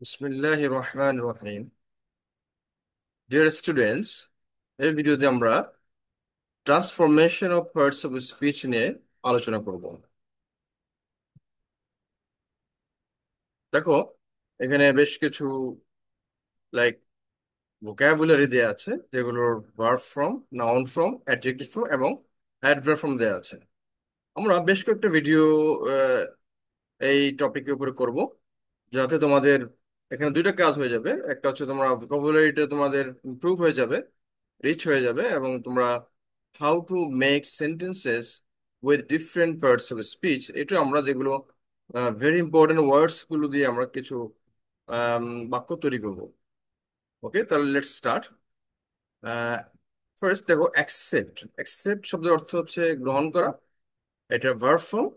বিসমিল্লাহির রহমানির রহিম। Dear students, এই ভিডিওতে আমরা transformation of parts of speech নিয়ে আলোচনা করব। দেখো, এখানে বেশ কিছু লাইক ভোকাবুলারি দেয়া আছে, যেগুলোর verb form, noun form, adjective form এবং অ্যাডভার্ব ফর্ম দেয়া আছে। আমরা বেশ কয়েকটা ভিডিও এই টপিকের উপরে করব, যাতে তোমাদের এখানে দুইটা কাজ হয়ে যাবে। একটা হচ্ছে তোমরা ভোকাবুলারিটা তোমাদের ইমপ্রুভ হয়ে যাবে, রিচ হয়ে যাবে, এবং তোমরা how to make sentences with different parts of speech, এটা আমরা যেগুলো ভেরি ইম্পর্টেন্ট ওয়ার্ডস গুলো দিয়ে আমরা কিছু বাক্য তৈরি করব। ওকে, তাহলে লেটস স্টার্ট। ফার্স্ট দেখো, অ্যাকসেপ্ট। অ্যাকসেপ্ট শব্দের অর্থ হচ্ছে গ্রহণ করা। এটা ভার্ব ফর্ম।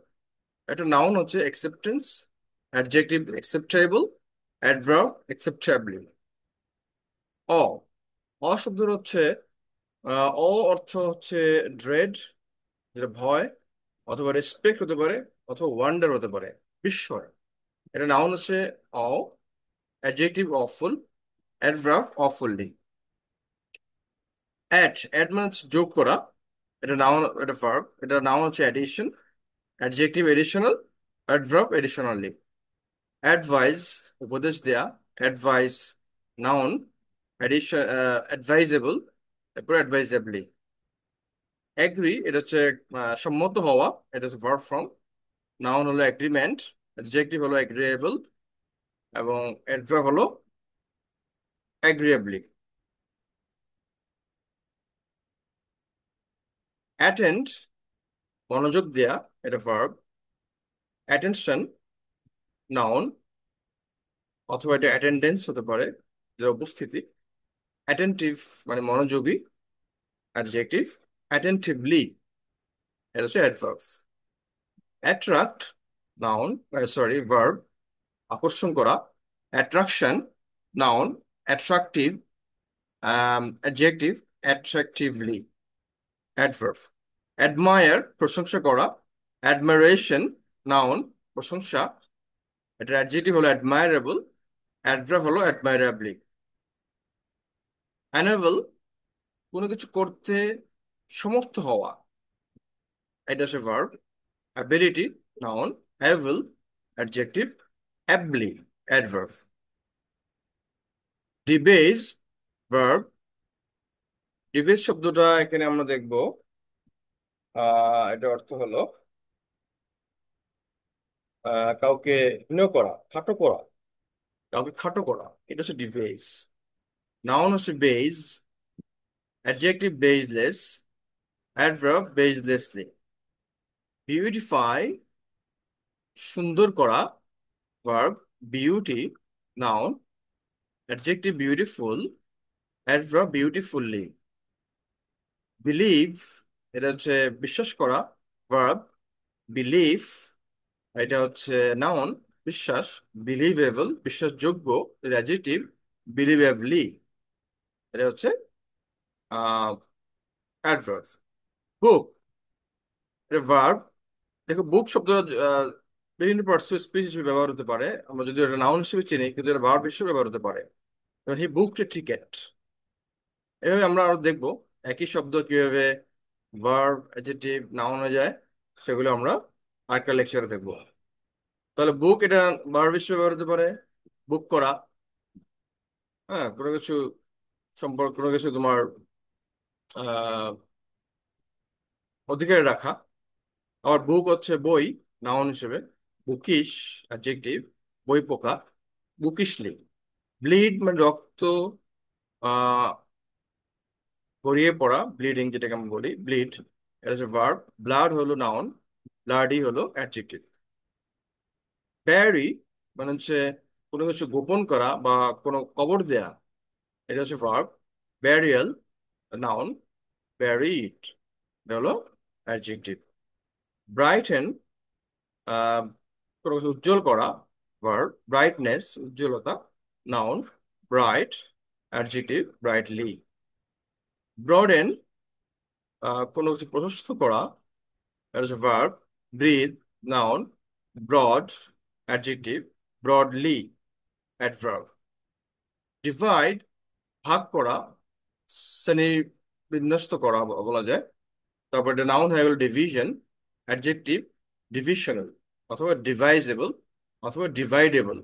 এটা নাউন হচ্ছে অ্যাকসেপ্টেন্স, অ্যাডজেক্টিভ অ্যাকসেপ্টেবল, অ্যাডভার্ব অ্যাকসেপ্টেবলি। অ অ শব্দের হচ্ছে অ অর্থ হচ্ছে ড্রেড, যেটা ভয়, অথবা রেসপেক্ট হতে পারে, অথবা ওয়ান্ডার হতে পারে, বিস্ময়। এটা নাউন হচ্ছে অ, adjective ful, adverb fully. Add add মানে হচ্ছে যোগ করা। এটা নাউন, এটা ভার্ব। এটা নাউন হচ্ছে addition, adjective additional, adverb additionally. Advice উপদেশ দেয়া, অ্যাডভাইস নাউন, এডিশন অ্যাডভাইজেবল, তারপর অ্যাডভাইজেবলি। এগ্রি এটা হচ্ছে সম্মত হওয়া, এটা হচ্ছে ভার্ব ফর্ম। নাউন হলো এগ্রিমেন্ট, অ্যাডজেক্টিভ হলো এগ্রিয়েবল, এবং অ্যাডভার্ব হলো অ্যাগ্রিয়েবলি। অ্যাটেন্ড মনোযোগ দেয়া, এটা ভার্ব। অ্যাটেনশন নাউন, অথবা এটা অ্যাটেন্ডেন্স হতে পারে, যেটা উপস্থিতি। অ্যাটেন্টিভ মানে মনোযোগী, অ্যাডজেক্টিভ। অ্যাটেন্টিভলি এটা হচ্ছে adverb. Attract noun, sorry verb, আকর্ষণ করা। Attraction noun, attractive adjective, attractively adverb. Admire প্রশংসা করা। অ্যাডমাইরেশন নাউন, প্রশংসা। এটার অ্যাডজেক্টিভ হলো অ্যাডমায়ারেবল, অ্যাডভার্ব হলো অ্যাডমায়ারেবলি। অ্যানেবল কোনো কিছু করতে সমর্থ হওয়া, এটা হচ্ছে verb. Ability noun, able adjective, ably adverb. Debase verb. Debase শব্দটা এখানে আমরা দেখব, এটা অর্থ হলো কাউকে হেয় করা, খাটো করা, কাউকে খাটো করা, এটা হচ্ছে ডিবেজ। নাউন হচ্ছে base, adjective baseless, adverb বেজলেসলি। Beautify সুন্দর করা, verb. Beauty noun, adjective beautiful, adverb বিউটিফুললি। Believe এটা হচ্ছে বিশ্বাস করা, ভার্ব। বিলিভ এটা হচ্ছে নাউন, বিশ্বাস। বিলিভেবল বিশ্বাসযোগ্য, অ্যাডজেক্টিভ। বিলিভেবলি এটা হচ্ছে অ্যাডভার্ব। বুক এটা ভার্ব। দেখো, বুক শব্দটা বিভিন্ন পার্টস অফ স্পিচ হিসেবে ব্যবহার হতে পারে। আমরা যদি এটা নাউন হিসেবে চিনি, কিন্তু এটা ভার্ব হিসেবে ব্যবহার হতে পারে। হি বুকড এ টিকেট। এভাবে আমরা আরো দেখবো একই শব্দ কিভাবে ভার্ব, অ্যাডজেক্টিভ, নাউন হয়ে যায়, সেগুলো আমরা আরেকটা লেকচারে দেখবো। তাহলে বুক এটা ভার্ব হিসেবে ব্যবহার হতে পারে, বুক করা। হ্যাঁ, কোনো কিছু সম্পর্ক, কোনো কিছু তোমার আহ অধিকারে রাখা। আবার বুক হচ্ছে বই, নাউন হিসেবে। বুকিশ অ্যাডজেক্টিভ, বই পোকা। বুকিশলি। ব্লিড মানে রক্ত আহ গড়িয়ে পড়া, ব্লিডিং যেটাকে আমরা বলি, ব্লিড এটা হচ্ছে ভার্ব। ব্লাড হলো নাউন, ব্লাডি হলো অ্যাডজেক্টিভ। ব্যারি মানে হচ্ছে কোনো কিছু গোপন করা বা কোনো কবর দেয়া, এটা হচ্ছে ভার্ব। ব্যারিয়াল নাউন, ব্যারিড এটা হলো অ্যাডজেক্টিভ। ব্রাইটেন কোনো কিছু উজ্জ্বল করা, ভার্ব। ব্রাইটনেস উজ্জ্বলতা, noun. Bright adjective, brightly. Broaden কোনো কিছু প্রশস্ত করা, এটা হচ্ছে verb. Breadth noun, broad adjective, broadly adverb. Divide, ভাগ করা, শ্রেণী বিন্যস্ত করা বলা যায়। তারপর এটা নাউন হয়ে গেল ডিভিশন, অ্যাডজেক্টিভ ডিভিশনাল অথবা ডিভাইজেবল অথবা ডিভাইডেবল,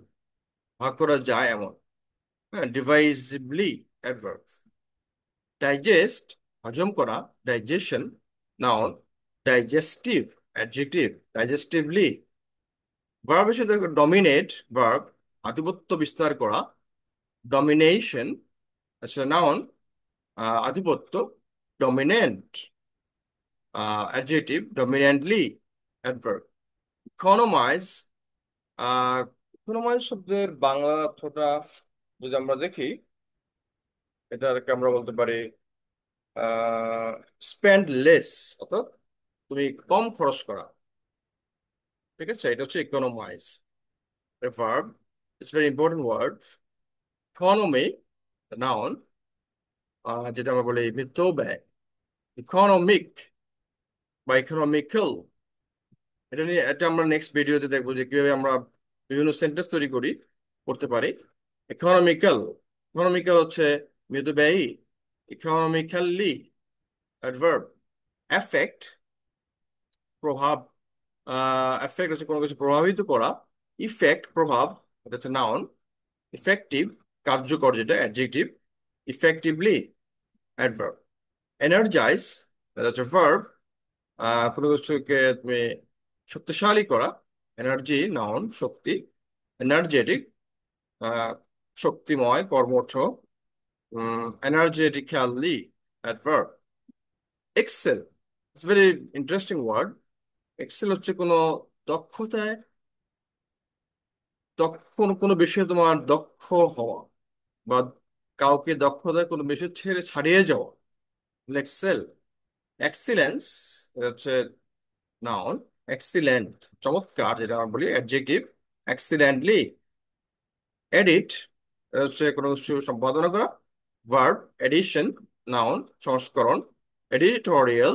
ভাগ করা যায় এমন। হ্যাঁ, ডিভাইজিবলি অ্যাডভার্ব। ডাইজেস্ট, হজম করা, digestion noun, digestive adjective, digestively. Verb হিসেবে ডমিনেট ভার্ব, আধিপত্য বিস্তার করা, ডমিনেশন আচ্ছা নাউন, আধিপত্য, dominant adjective, dominantly adverb. Economise, economise শব্দের বাংলা অর্থটা যদি আমরা দেখি, এটাকে আমরা বলতে পারি স্পেন্ড লেস, অর্থাৎ তুমি কম খরচ করা। ঠিক আছে, এটা হচ্ছে economise verb. It's very important word. Economy noun, যেটা আমরা বলি মিত্র ব্যয়। ইকোনমিক বা ইকোনমিক্যাল, এটা আমরা নেক্সট ভিডিওতে দেখবো যে কিভাবে আমরা বিভিন্ন সেন্টেন্স তৈরি করতে পারি। ইকোনমিক্যাল, ইকোনমিক্যাল হচ্ছে মিতব্যয়ী। Economically adverb. এফেক্ট, প্রভাব, এফেক্ট হচ্ছে কোনো কিছু প্রভাবিত করা। ইফেক্ট প্রভাব, এটা হচ্ছে নাউন। ইফেক্টিভ কার্যকর, যেটা অ্যাডজেক্টিভ, ইফেক্টিভলি অ্যাডভার্ব। এনার্জাইজ, এটা হচ্ছে ভার্ব, কোনো কিছুকে তুমি শক্তিশালী করা। এনার্জি নাউন, শক্তি, এনার্জেটিক শক্তিময় কর্মঠ, energetically adverb. Excel, it's very interesting word. Excel হচ্ছে কোনো দক্ষতায়, কোনো কোনো বিষয়ে তোমার দক্ষ হওয়া বা কাউকে দক্ষতায় কোনো বিষয় ছাড়িয়ে যাওয়া, এক্সেল। এক্সিলেন্স হচ্ছে নাউন, এক্সিলেন্ট চমৎকার, যেটা আমরা বলি অ্যাডজেক্টিভ, এক্সিলেন্টলি। এডিট হচ্ছে কোনো কিছু সম্পাদনা করা। ভার্ব এডিশন নাউন, সংস্করণ। এডিটোরিয়াল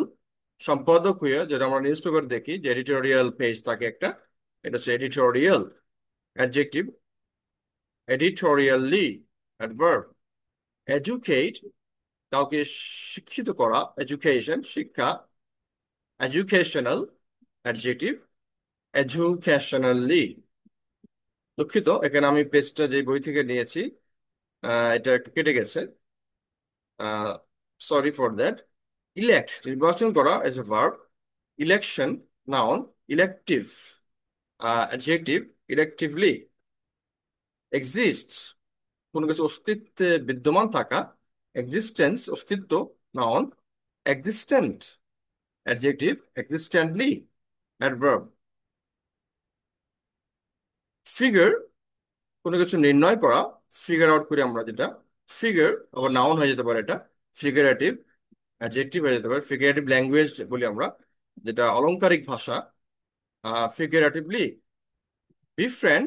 সম্পাদকীয়, যেটা আমরা নিউজ পেপার দেখি যে এডিটোরিয়াল পেজ থাকে একটা, এটা হচ্ছে এডিটোরিয়াল অ্যাডজেক্টিভ, এডিটোরিয়ালি অ্যাডভার্ব। এডুকেট কাউকে শিক্ষিত করা, এডুকেশন শিক্ষা, এডুকেশনাল অ্যাডজেক্টিভ, এডুকেশনালি। দুঃখিত, এখানে আমি পেজটা যে বই থেকে নিয়েছি এটা একটু কেটে গেছে, সরি ফর দ্যাট। ইলেক্ট নির্বাচন করা as a verb. Election noun, elective adjective, electively. Exist কোনো কিছু অস্তিত্বে বিদ্যমান থাকা, এক্সিস্টেন্স অস্তিত্ব noun, existent adjective, existently adverb. Figure কোনো কিছু নির্ণয় করা, ফিগার আউট করি আমরা যেটা, ফিগার আবার নাউন হয়ে যেতে পারে, এটা ফিগারেটিভ অ্যাডজেক্টিভ হয়ে যেতে পারে। ফিগারেটিভ ল্যাঙ্গুয়েজ বলি আমরা, যেটা অলংকারিক ভাষা, ফিগারেটিভলি। বিফ্রেন্ড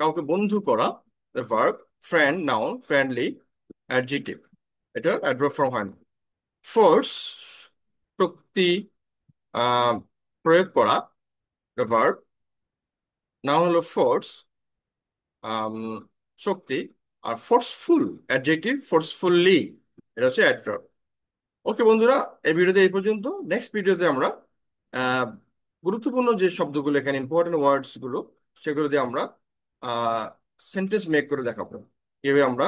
কাউকে বন্ধু করা, verb. Friend noun, friendly adjective, এটা অ্যাডভার্ব ফর্ম হয় না। ফোর্স শক্তি আহ, প্রয়োগ করা, ভার্ব। নাউন হলো ফোর্স, শক্তি। আর ফোর্সফুল অ্যাডজেক্টিভ, ফোর্সফুল্লি, এটা হচ্ছে অ্যাডভার্ব। ওকে বন্ধুরা, এই ভিডিওতে এই পর্যন্ত। নেক্সট ভিডিওতে আমরা আহ, গুরুত্বপূর্ণ যে শব্দগুলো এখানে ইম্পর্টেন্ট ওয়ার্ডস গুলো, সেগুলো দিয়ে আমরা সেন্টেন্স মেক করে দেখাবো, কিভাবে আমরা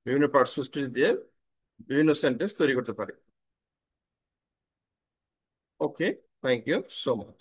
বিভিন্ন পার্টস দিয়ে বিভিন্ন সেন্টেন্স তৈরি করতে পারি। ওকে, থ্যাংক ইউ সো মাচ।